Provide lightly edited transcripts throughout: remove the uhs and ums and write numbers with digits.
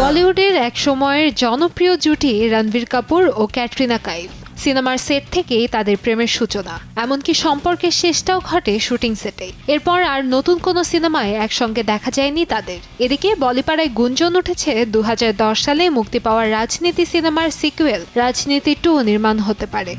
বলিউডের এক সময়ের জনপ্রিয় জুটি রণবীর কাপুর ও ক্যাটরিনা কাইফ। সিনেমার সেট থেকেই তাদের প্রেমের সূচনা, এমনকি সম্পর্কের শেষটাও ঘটে শুটিং সেটে। এরপর আর নতুন কোনো সিনেমায় একসঙ্গে দেখা যায়নি তাদের। এদিকে বলিপাড়ায় গুঞ্জন উঠেছে 2010 সালে মুক্তি পাওয়া রাজনীতি সিনেমার সিকুয়েল রাজনীতি 2 নির্মাণ হতে পারে।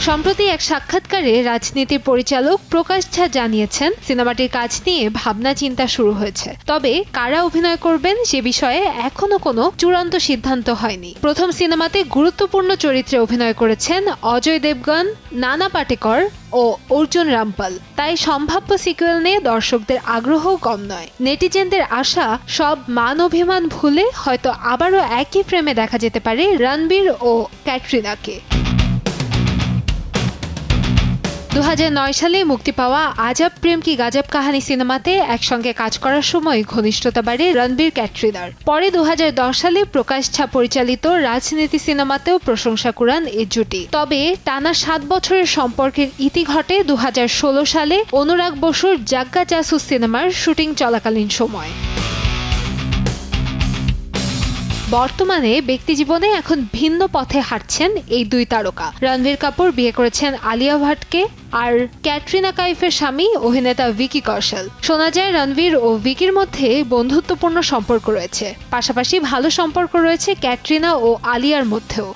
সম্প্রতি এক সাক্ষাৎকারে রাজনীতির পরিচালক প্রকাশ ঝা জানিয়েছেন, সিনেমাটির কাজ নিয়ে ভাবনা চিন্তা শুরু হয়েছে, তবে কারা অভিনয় করবেন সে বিষয়ে এখনো কোনো চূড়ান্ত সিদ্ধান্ত হয়নি। প্রথম সিনেমাতে গুরুত্বপূর্ণ চরিত্রে অভিনয় করেছেন অজয় দেবগন, নানা পাটেকর ও অর্জুন রামপাল। তাই সম্ভাব্য সিকুয়েল নিয়ে দর্শকদের আগ্রহ কম নয়। নেটিজেনদের আশা, সব মান অভিমান ভুলে হয়তো আবারও একই ফ্রেমে দেখা যেতে পারে রণবীর ও ক্যাটরিনাকে। 2009 সালে মুক্তি পাওয়া আজাব প্রেম কি গাজব কাহানি সিনেমাতে একসঙ্গে কাজ করার সময় ঘনিষ্ঠতা বাড়ে রণবীর ক্যাটরিনার। পরে 2010 সালে প্রকাশ ঝা পরিচালিত রাজনীতি সিনেমাতেও প্রশংসা কুড়ান এই জুটি। তবে টানা 7 বছরের সম্পর্কের ইতি ঘটে 2016 সালে অনুরাগ বসুর জাগ্গা জাসুস সিনেমার শুটিং চলাকালীন সময়। বর্তমানে ব্যক্তিজীবনে এখন ভিন্ন পথে হাঁটছেন এই দুই তারকা। রণবীর কাপুর বিয়ে করেছেন আলিয়া ভাটকে, আর ক্যাটরিনা কাইফের স্বামী অভিনেতা ভিকি কৌশল। শোনা যায় রণবীর ও ভিকির মধ্যে বন্ধুত্বপূর্ণ সম্পর্ক রয়েছে, পাশাপাশি ভালো সম্পর্ক রয়েছে ক্যাটরিনা ও আলিয়ার মধ্যেও।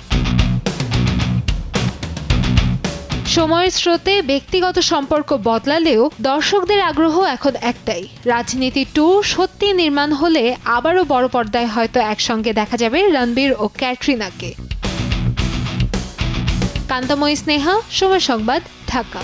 সময়ের স্রোতে ব্যক্তিগত সম্পর্ক বদলালেও দর্শকদের আগ্রহ এখন একটাই, রাজনীতি 2 সত্যি নির্মাণ হলে আবারও বড় পর্দায় হয়তো একসঙ্গে দেখা যাবে রণবীর ও ক্যাটরিনাকে। কান্তাময়ী স্নেহা, সময় সংবাদ, ঢাকা।